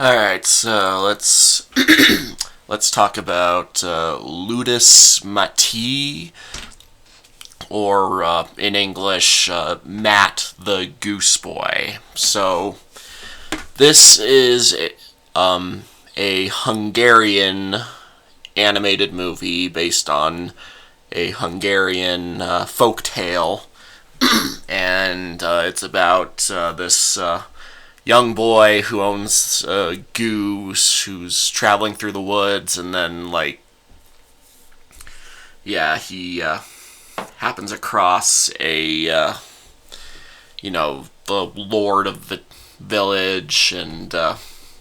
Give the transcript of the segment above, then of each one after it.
All right, so let's let's talk about Lúdas Matyi, or in English, Matt the Goose-boy. So this is a Hungarian animated movie based on a Hungarian folk tale, and it's about this young boy who owns a goose who's traveling through the woods, and then he happens across the lord of the village, and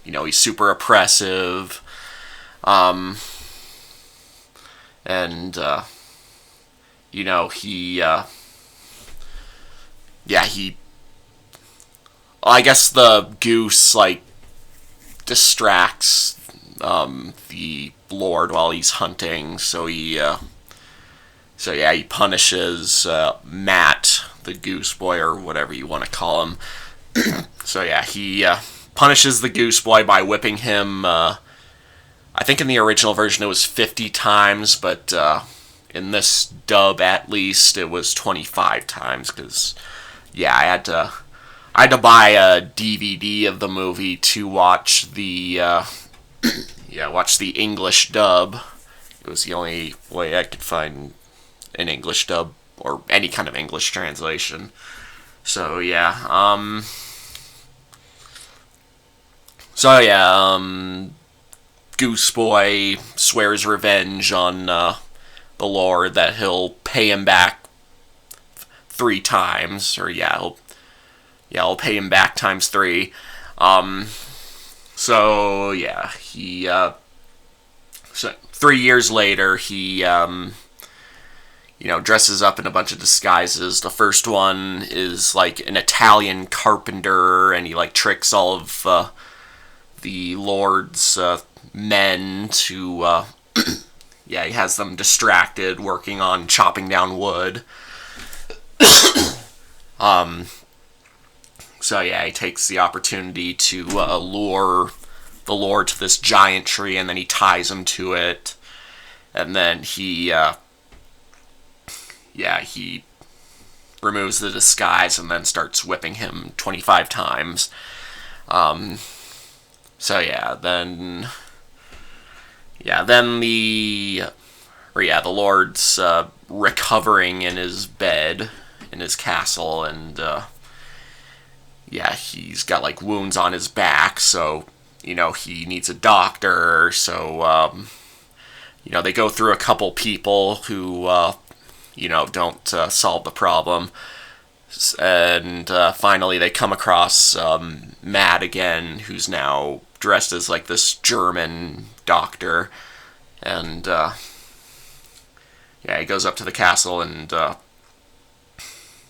he's super oppressive, and you know he yeah he I guess the goose distracts the lord while he's hunting, so he punishes Matt the goose boy, or whatever you want to call him. He punishes the goose boy by whipping him. I think in the original version it was 50 times, but in this dub at least it was 25 times, because I had to buy a DVD of the movie to watch the English dub. It was the only way I could find an English dub or any kind of English translation. So yeah, Goose Boy swears revenge on the Lord, that he'll pay him back 3 times, or I'll pay him back times 3. So 3 years later, he dresses up in a bunch of disguises. The first one is like an Italian carpenter, and he tricks all of the Lord's men to he has them distracted working on chopping down wood. He takes the opportunity to lure the Lord to this giant tree, and then he ties him to it, and then he removes the disguise and then starts whipping him 25 times. Then the Lord's recovering in his bed in his castle, and he's got wounds on his back, so he needs a doctor. So they go through a couple people who don't solve the problem, and finally they come across Matt again, who's now dressed as this German doctor, and he goes up to the castle, and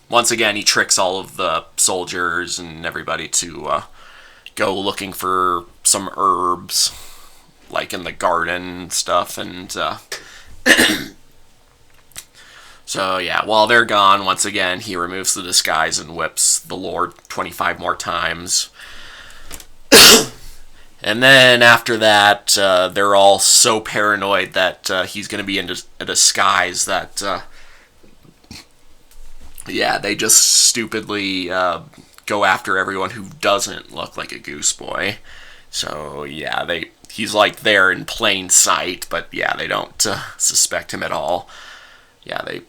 once again he tricks all of the soldiers and everybody to go looking for some herbs, in the garden and stuff, and while they're gone, once again he removes the disguise and whips the Lord 25 more times. And then after that, they're all so paranoid that he's going to be in a disguise that they just stupidly go after everyone who doesn't look like a goose boy. So he's there in plain sight, but they don't suspect him at all. They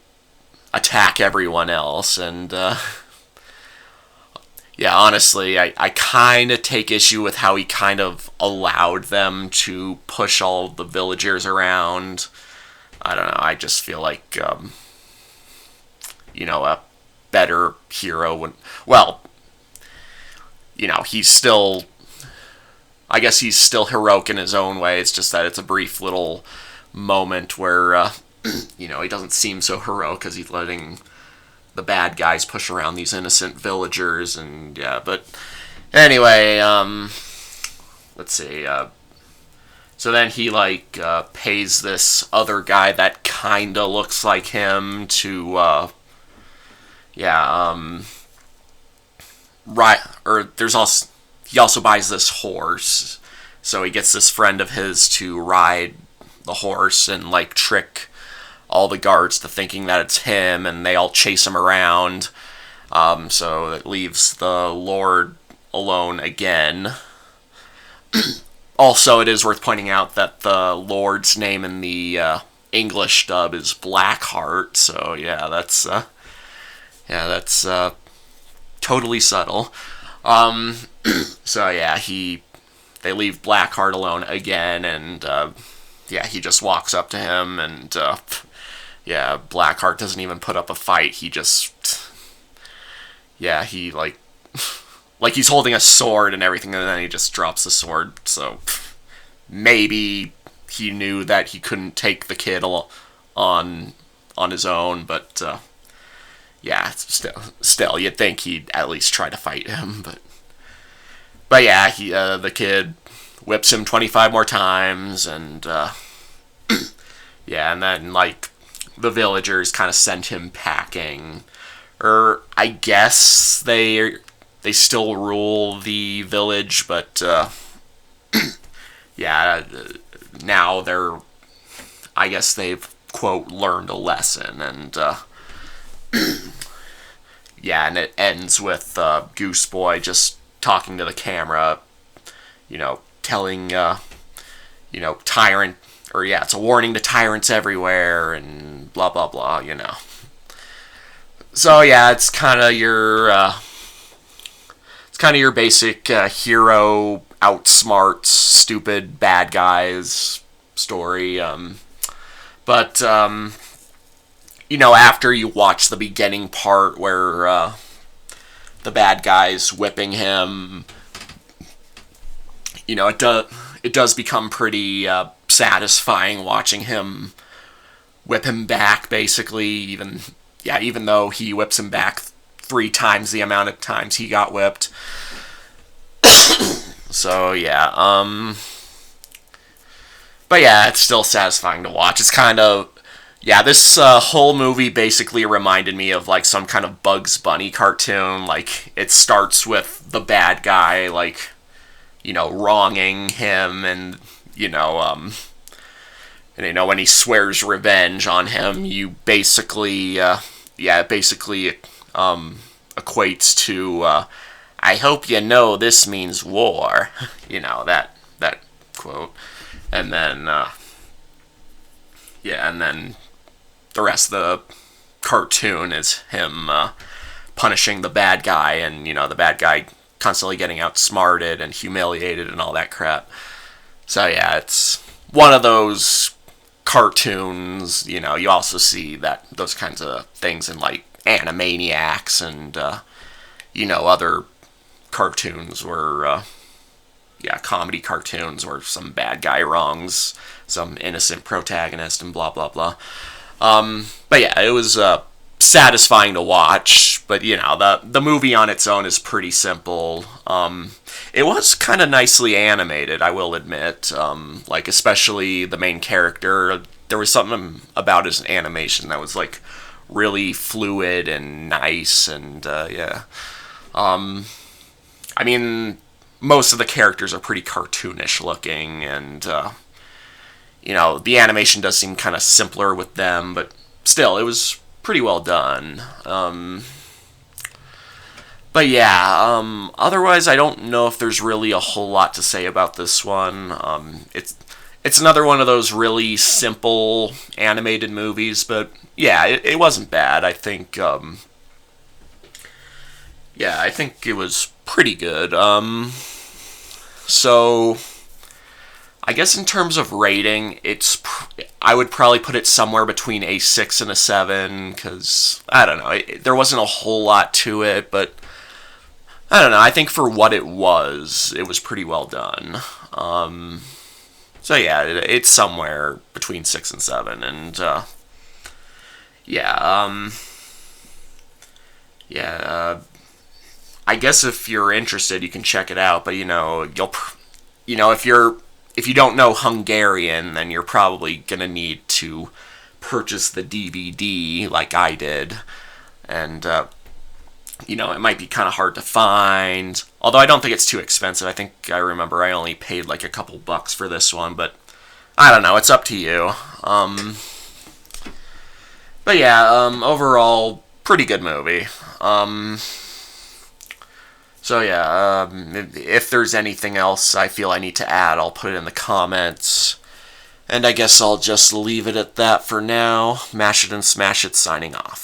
attack everyone else, and honestly, I kind of take issue with how he kind of allowed them to push all of the villagers around. I don't know, I just feel like a better hero would, he's still, I guess he's still heroic in his own way. It's just that it's a brief little moment where he doesn't seem so heroic because he's letting the bad guys push around these innocent villagers. And but anyway, let's see. So then he pays this other guy that kinda looks like him to right, or there's also, he also buys this horse, So he gets this friend of his to ride the horse and like trick all the guards to thinking that it's him, and they all chase him around. So it leaves the Lord alone again. Also, it is worth pointing out that the Lord's name in the English dub is Blackheart. So that's totally subtle. So yeah, they leave Blackheart alone again, and he just walks up to him, and Blackheart doesn't even put up a fight. He just he like he's holding a sword and everything, and then he just drops the sword. So maybe he knew that he couldn't take the kid on his own, but still, you'd think he'd at least try to fight him. But yeah, the kid whips him 25 more times, and and then like the villagers kind of send him packing, or I guess they still rule the village, but now I guess they've, quote, learned a lesson, and and it ends with Goose-boy just talking to the camera, telling tyrant, or it's a warning to tyrants everywhere, and blah blah blah, So it's kind of your basic hero outsmarts stupid bad guys story. But after you watch the beginning part where the bad guy's whipping him, it does become pretty satisfying watching him whip him back, basically, even though he whips him back 3 times the amount of times he got whipped. So but it's still satisfying to watch. It's kind of this whole movie basically reminded me of like some kind of Bugs Bunny cartoon. Like, it starts with the bad guy wronging him, and when he swears revenge on him, you basically equates to I hope you know this means war. That quote. And then and then the rest of the cartoon is him punishing the bad guy, and the bad guy constantly getting outsmarted and humiliated and all that crap. So it's one of those cartoons. You also see those kinds of things in like Animaniacs and other cartoons where comedy cartoons where some bad guy wrongs some innocent protagonist and blah blah blah. But it was satisfying to watch. But the movie on its own is pretty simple. It was kind of nicely animated, I will admit. Like, especially the main character, there was something about his animation that was like really fluid and nice, and I mean, most of the characters are pretty cartoonish looking, and the animation does seem kind of simpler with them, but still, it was pretty well done. But otherwise, I don't know if there's really a whole lot to say about this one. It's another one of those really simple animated movies, but it wasn't bad. I think I think it was pretty good. So I guess in terms of rating, I would probably put it somewhere between a 6 and a 7, because, I don't know, there wasn't a whole lot to it, but, I don't know, I think for what it was pretty well done. So it's somewhere between 6 and 7, and, I guess if you're interested, you can check it out, but, if you don't know Hungarian, then you're probably gonna need to purchase the DVD like I did. And it might be kind of hard to find. Although I don't think it's too expensive. I think I remember I only paid like a couple bucks for this one, but I don't know. It's up to you. But yeah, overall, pretty good movie. So yeah, if there's anything else I feel I need to add, I'll put it in the comments. And I guess I'll just leave it at that for now. Mash it and smash it, signing off.